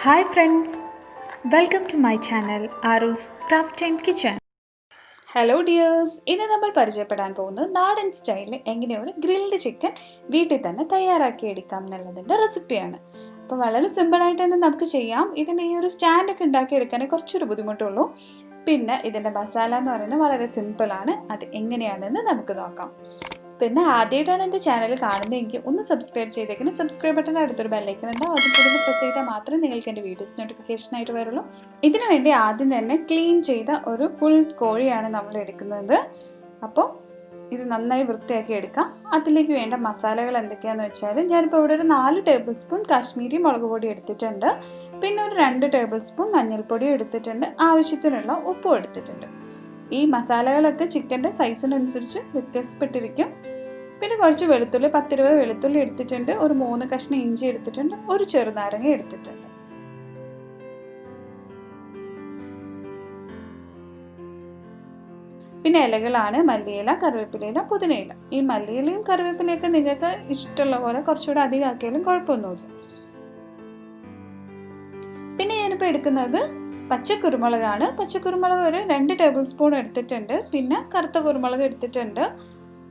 Hi friends, welcome to my channel Aru's Craft and Kitchen. Hello dears, ഇന്ന് നമ്മൾ പരിചയപ്പെടാൻ പോകുന്നത് നാടൻ സ്റ്റൈലിൽ എങ്ങനെ ഒരു ഗ്രിൽഡ് ചിക്കൻ വീട്ടിൽ തന്നെ തയ്യാറാക്കി എടുക്കാം എന്നുള്ളതിൻ്റെ റെസിപ്പിയാണ്. അപ്പോൾ വളരെ സിമ്പിളായിട്ട് തന്നെ നമുക്ക് ചെയ്യാം. ഇതിന് ഈ ഒരു സ്റ്റാൻഡൊക്കെ ഉണ്ടാക്കിയെടുക്കാൻ കുറച്ചൊരു ബുദ്ധിമുട്ടുള്ളൂ. പിന്നെ ഇതിൻ്റെ മസാല എന്ന് പറയുന്നത് വളരെ സിമ്പിളാണ്. അത് എങ്ങനെയാണെന്ന് നമുക്ക് നോക്കാം. പിന്നെ ആദ്യമായിട്ടാണ് എൻ്റെ ചാനൽ കാണുന്നതെങ്കിൽ ഒന്ന് സബ്സ്ക്രൈബ് ചെയ്തേക്കണം. സബ്സ്ക്രൈബ് ബട്ടൺ അടുത്തൊരു ബെല്ലൈക്കൺ ഉണ്ടാവും, അതും കൂടി പ്രസ് ചെയ്താൽ മാത്രമേ നിങ്ങൾക്ക് എൻ്റെ വീഡിയോസ് നോട്ടിഫിക്കേഷൻ ആയിട്ട് വരുള്ളൂ. ഇതിനു വേണ്ടി ആദ്യം തന്നെ ക്ലീൻ ചെയ്ത ഒരു ഫുൾ കോഴിയാണ് നമ്മൾ എടുക്കുന്നത്. അപ്പോൾ ഇത് നന്നായി വൃത്തിയാക്കി എടുക്കാം. അതിലേക്ക് വേണ്ട മസാലകൾ എന്തൊക്കെയാണെന്ന് വെച്ചാൽ, ഞാനിപ്പോൾ ഇവിടെ ഒരു 4 ടേബിൾ സ്പൂൺ കാശ്മീരി മുളക് പൊടി എടുത്തിട്ടുണ്ട്. പിന്നെ ഒരു 2 ടേബിൾ സ്പൂൺ മഞ്ഞൾപ്പൊടിയും എടുത്തിട്ടുണ്ട്. ആവശ്യത്തിനുള്ള ഉപ്പും എടുത്തിട്ടുണ്ട്. ഈ മസാലകളൊക്കെ ചിക്കൻ്റെ സൈസിനനുസരിച്ച് വ്യത്യാസപ്പെട്ടിരിക്കും. പിന്നെ കുറച്ച് വെളുത്തുള്ളി, 10-20 വെളുത്തുള്ളി എടുത്തിട്ടുണ്ട്. ഒരു 3 കഷ്ണം ഇഞ്ചി എടുത്തിട്ടുണ്ട്. ഒരു ചെറുനാരങ്ങ എടുത്തിട്ടുണ്ട്. പിന്നെ ഇലകളാണ് മല്ലിയില, കറിവേപ്പിലയില, പുതിനയില. ഈ മല്ലിയിലയും കറിവേപ്പിലയൊക്കെ നിങ്ങൾക്ക് ഇഷ്ടമുള്ള പോലെ കുറച്ചുകൂടെ അധികം ആക്കിയാലും കുഴപ്പമൊന്നുമില്ല. പിന്നെ ഞാനിപ്പോൾ എടുക്കുന്നത് പച്ചക്കുരുമുളകാണ്. പച്ചക്കുരുമുളക് ഒരു 2 ടേബിൾ സ്പൂൺ എടുത്തിട്ടുണ്ട്. പിന്നെ കറുത്ത കുരുമുളക് എടുത്തിട്ടുണ്ട്.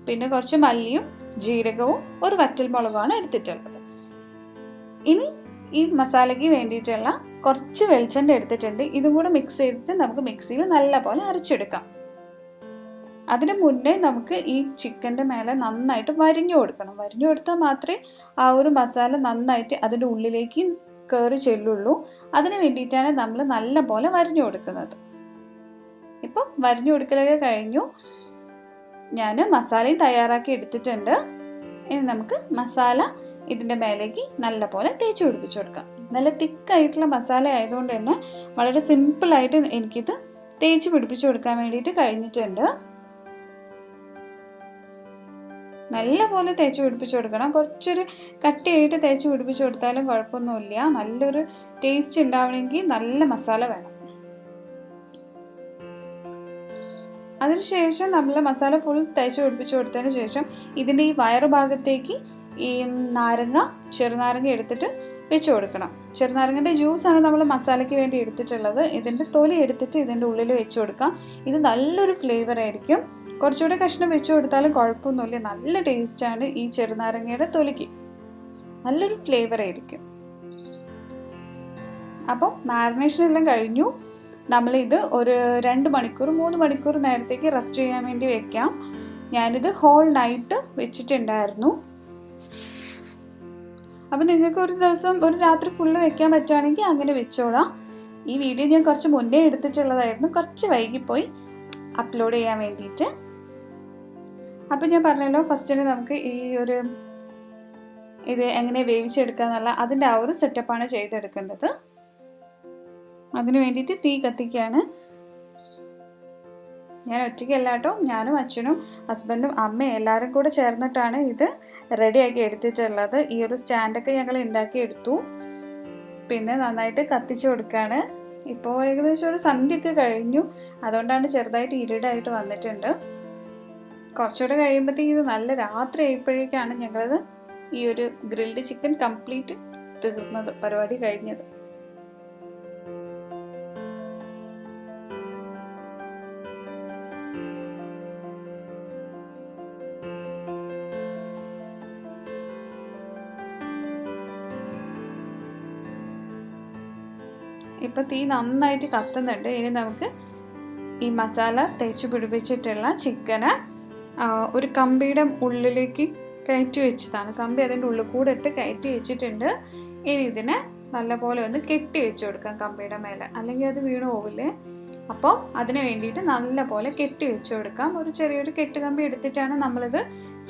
പിന്നെ കുറച്ച് മല്ലിയും ജീരകവും ഒരു വറ്റൽമുളകുമാണ് എടുത്തിട്ടുള്ളത്. ഇനി ഈ മസാലയ്ക്ക് വേണ്ടിയിട്ടുള്ള കുറച്ച് വെളിച്ചെണ്ണ എടുത്തിട്ടുണ്ട്. ഇതും കൂടെ മിക്സ് ചെയ്തിട്ട് നമുക്ക് മിക്സിയിൽ നല്ലപോലെ അരച്ചെടുക്കാം. അതിന് മുന്നേ നമുക്ക് ഈ ചിക്കൻ്റെ മേലെ നന്നായിട്ട് വരിഞ്ഞു കൊടുക്കണം. വരിഞ്ഞു കൊടുത്താൽ മാത്രമേ ആ ഒരു മസാല നന്നായിട്ട് അതിൻ്റെ ഉള്ളിലേക്ക് കയറി ചെല്ലുള്ളൂ. അതിന് വേണ്ടിയിട്ടാണ് നമ്മൾ നല്ല പോലെ വരിഞ്ഞു കൊടുക്കുന്നത്. ഇപ്പം വരിഞ്ഞു കൊടുക്കലൊക്കെ കഴിഞ്ഞു. ഞാൻ മസാലയും തയ്യാറാക്കി എടുത്തിട്ടുണ്ട്. ഇനി നമുക്ക് മസാല ഇതിൻ്റെ മേലേക്ക് നല്ല പോലെ തേച്ച് പിടിപ്പിച്ചു കൊടുക്കാം. നല്ല തിക്കായിട്ടുള്ള മസാല ആയതുകൊണ്ട് തന്നെ വളരെ സിമ്പിളായിട്ട് എനിക്കിത് തേച്ച് പിടിപ്പിച്ചു കൊടുക്കാൻ വേണ്ടിയിട്ട് കഴിഞ്ഞിട്ടുണ്ട്. നല്ല പോലെ തേച്ച് പിടിപ്പിച്ചു കൊടുക്കണം. കുറച്ചൊരു കട്ടിയായിട്ട് തേച്ച് പിടിപ്പിച്ചു കൊടുത്താലും കുഴപ്പമൊന്നുമില്ല. നല്ലൊരു ടേസ്റ്റ് ഉണ്ടാവണമെങ്കിൽ നല്ല മസാല വേണം. അതിനുശേഷം നമ്മൾ മസാല ഫുൾ തേച്ച് പിടിപ്പിച്ചു കൊടുത്തതിന് ശേഷം ഇതിൻ്റെ ഈ വയറുഭാഗത്തേക്ക് ഈ ചെറുനാരങ്ങ എടുത്തിട്ട് വെച്ച് കൊടുക്കണം. ചെറുനാരങ്ങൻ്റെ ജ്യൂസാണ് നമ്മൾ മസാലയ്ക്ക് വേണ്ടി എടുത്തിട്ടുള്ളത്. ഇതിൻ്റെ തൊലി എടുത്തിട്ട് ഇതിൻ്റെ ഉള്ളിൽ വെച്ച് കൊടുക്കാം. ഇത് നല്ലൊരു ഫ്ലേവർ ആയിരിക്കും. കുറച്ചുകൂടെ കഷ്ണം വെച്ച് കൊടുത്താലും കുഴപ്പമൊന്നുമില്ല. നല്ല ടേസ്റ്റാണ് ഈ ചെറുനാരങ്ങയുടെ തൊലിക്ക്. നല്ലൊരു ഫ്ലേവർ ആയിരിക്കും. അപ്പം മാരിനേഷൻ എല്ലാം കഴിഞ്ഞു. നമ്മളിത് ഒരു 2 മണിക്കൂർ 3 മണിക്കൂർ നേരത്തേക്ക് റെസ്റ്റ് ചെയ്യാൻ വേണ്ടി വെക്കാം. ഞാനിത് ഹോൾ നൈറ്റ് വെച്ചിട്ടുണ്ടായിരുന്നു. അപ്പം നിങ്ങൾക്ക് ഒരു ദിവസം ഒരു രാത്രി ഫുള്ള് വെക്കാൻ പറ്റുകയാണെങ്കിൽ അങ്ങനെ വെച്ചോളാം. ഈ വീഡിയോ ഞാൻ കുറച്ച് മുന്നേ എടുത്തിട്ടുള്ളതായിരുന്നു. കുറച്ച് വൈകിപ്പോയി അപ്ലോഡ് ചെയ്യാൻ വേണ്ടിയിട്ട്. അപ്പം ഞാൻ പറഞ്ഞല്ലോ, ഫസ്റ്റിന് നമുക്ക് ഇത് എങ്ങനെ വേവിച്ചെടുക്കുക എന്നുള്ള അതിൻ്റെ ആ ഒരു സെറ്റപ്പാണ് ചെയ്തെടുക്കേണ്ടത്. അതിനു വേണ്ടിയിട്ട് തീ കത്തിക്കുകയാണ്. ഞാൻ ഒറ്റയ്ക്കല്ല കേട്ടോ, ഞാനും അച്ഛനും ഹസ്ബൻഡും അമ്മയും എല്ലാവരും കൂടെ ചേർന്നിട്ടാണ് ഇത് റെഡിയാക്കി എടുത്തിട്ടുള്ളത്. ഈ ഒരു സ്റ്റാൻഡൊക്കെ ഞങ്ങൾ ഉണ്ടാക്കിയെടുത്തു. പിന്നെ നന്നായിട്ട് കത്തിച്ച് കൊടുക്കുകയാണ്. ഇപ്പോൾ ഏകദേശം ഒരു സന്ധ്യയൊക്കെ കഴിഞ്ഞു. അതുകൊണ്ടാണ് ചെറുതായിട്ട് ഇരുടായിട്ട് വന്നിട്ടുണ്ട്. കുറച്ചുകൂടെ കഴിയുമ്പോഴത്തേക്ക് ഇത് നല്ല രാത്രി ആയപ്പോഴേക്കാണ് ഞങ്ങളത് ഈ ഒരു ഗ്രിൽഡ് ചിക്കൻ കംപ്ലീറ്റ് തീർന്നത്, പരിപാടി കഴിഞ്ഞത്. ഇപ്പം തീ നന്നായിട്ട് കത്തുന്നുണ്ട്. ഇനി നമുക്ക് ഈ മസാല തേച്ച് പിടിപ്പിച്ചിട്ടുള്ള ചിക്കന് ഒരു കമ്പിയുടെ ഉള്ളിലേക്ക് കയറ്റി വെച്ചതാണ്. കമ്പി അതിൻ്റെ ഉള്ളിൽ കൂടെ ഇട്ട് കയറ്റി വെച്ചിട്ടുണ്ട്. ഇനി ഇതിനെ നല്ലപോലെ ഒന്ന് കെട്ടി വെച്ച് കൊടുക്കാം കമ്പിയുടെ മേലെ, അല്ലെങ്കിൽ അത് വീണ് പോവില്ലേ. അപ്പോൾ അതിന് വേണ്ടിയിട്ട് നല്ല പോലെ കെട്ടി വെച്ച് കൊടുക്കാം. ഒരു ചെറിയൊരു കെട്ടുകമ്പി എടുത്തിട്ടാണ് നമ്മളിത്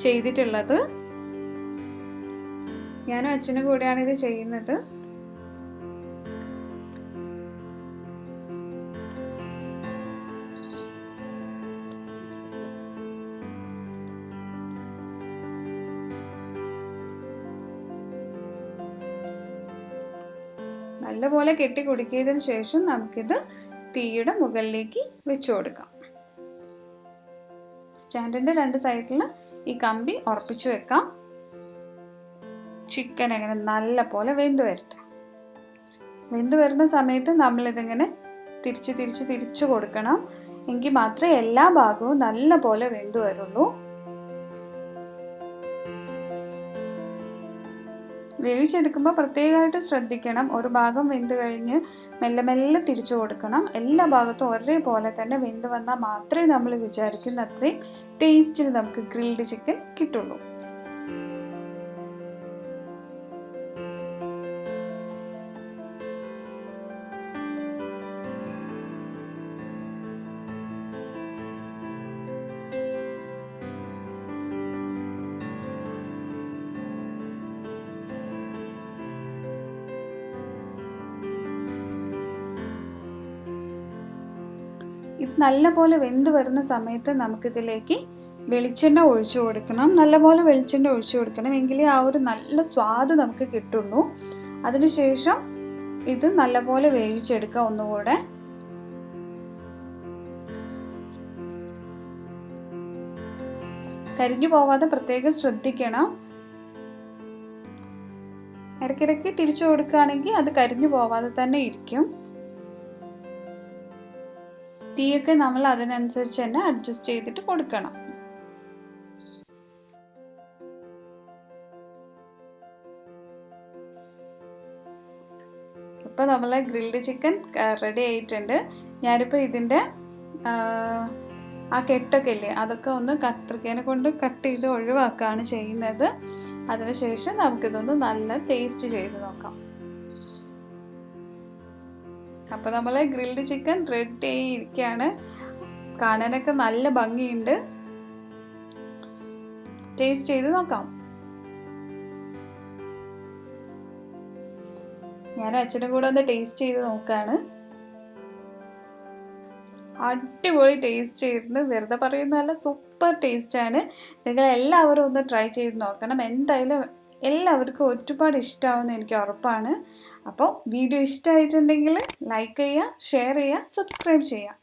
ചെയ്തിട്ടുള്ളത്. ഞാനും അച്ഛനും കൂടെയാണ് ഇത് ചെയ്യുന്നത്. നല്ലപോലെ കെട്ടി കുടുക്കിയതിന് ശേഷം നമുക്കിത് തീയുടെ മുകളിലേക്ക് വെച്ചു കൊടുക്കാം. സ്റ്റാൻഡിൻ്റെ 2 സൈഡിൽ ഈ കമ്പി ഉറപ്പിച്ചു വെക്കാം. ചിക്കൻ അങ്ങനെ നല്ല പോലെ വെന്ത് വരട്ടെ. വെന്ത് വരുന്ന സമയത്ത് നമ്മളിതിങ്ങനെ തിരിച്ചു കൊടുക്കണം. എങ്കിൽ മാത്രമേ എല്ലാ ഭാഗവും നല്ല പോലെ വെന്ത് വരുള്ളൂ. വേവിച്ചെടുക്കുമ്പോൾ പ്രത്യേകമായിട്ട് ശ്രദ്ധിക്കണം. ഒരു ഭാഗം വെന്ത് കഴിഞ്ഞ് മെല്ലെ മെല്ലെ തിരിച്ചു കൊടുക്കണം. എല്ലാ ഭാഗത്തും ഒരേപോലെ തന്നെ വെന്ത് വന്നാൽ മാത്രമേ നമ്മൾ വിചാരിക്കുന്ന അത്രയും ടേസ്റ്റിൽ നമുക്ക് ഗ്രിൽഡ് ചിക്കൻ കിട്ടുള്ളൂ. ഇത് നല്ലപോലെ വെന്ത് വരുന്ന സമയത്ത് നമുക്കിതിലേക്ക് വെളിച്ചെണ്ണ ഒഴിച്ചു കൊടുക്കണം. നല്ലപോലെ വെളിച്ചെണ്ണ ഒഴിച്ചു കൊടുക്കണം, എങ്കിലേ ആ ഒരു നല്ല സ്വാദ് നമുക്ക് കിട്ടുള്ളൂ. അതിനുശേഷം ഇത് നല്ലപോലെ വേവിച്ചെടുക്കുക. ഒന്നുകൂടെ കരിഞ്ഞു പോവാതെ പ്രത്യേകം ശ്രദ്ധിക്കണം. ഇടയ്ക്കിടയ്ക്ക് തിരിച്ചു കൊടുക്കുകയാണെങ്കിൽ അത് കരിഞ്ഞു പോവാതെ തന്നെ ഇരിക്കും. തീയൊക്കെ നമ്മൾ അതിനനുസരിച്ച് തന്നെ അഡ്ജസ്റ്റ് ചെയ്തിട്ട് കൊടുക്കണം. ഇപ്പോൾ നമ്മളെ ഗ്രിൽഡ് ചിക്കൻ റെഡി ആയിട്ടുണ്ട്. ഞാനിപ്പോൾ ഇതിൻ്റെ ആ കെട്ടൊക്കെ ഇല്ലേ, അതൊക്കെ ഒന്ന് കത്രികേനെ കൊണ്ട് കട്ട് ചെയ്ത് ഒഴിവാക്കുകയാണ് ചെയ്യുന്നത്. അതിനുശേഷം നമുക്കിതൊന്ന് നല്ല ടേസ്റ്റ് ചെയ്ത് നോക്കാം. അപ്പോൾ നമ്മൾ ഗ്രിൽഡ് ചിക്കൻ റെഡി ആയിരിക്കുകയാണ്. കാണാനൊക്കെ നല്ല ഭംഗിയുണ്ട്. ടേസ്റ്റ് ചെയ്ത് നോക്കാം. ഞാൻ അച്ഛനും കൂടെ ഒന്ന് ടേസ്റ്റ് ചെയ്ത് നോക്കുകയാണ്. അടിപൊളി ടേസ്റ്റ് ആയിരുന്നു. വെറുതെ പറയുന്നതല്ല, സൂപ്പർ ടേസ്റ്റാണ്. നിങ്ങൾ എല്ലാവരും ഒന്ന് ട്രൈ ചെയ്ത് നോക്കണം. എന്തായാലും എല്ലാവർക്കും ഒരുപാട് ഇഷ്ടമാവുമെന്ന് എനിക്ക് ഉറപ്പാണ്. അപ്പോൾ വീഡിയോ ഇഷ്ടമായിട്ടുണ്ടെങ്കിൽ ലൈക്ക് ചെയ്യുക, ഷെയർ ചെയ്യുക, സബ്സ്ക്രൈബ് ചെയ്യുക.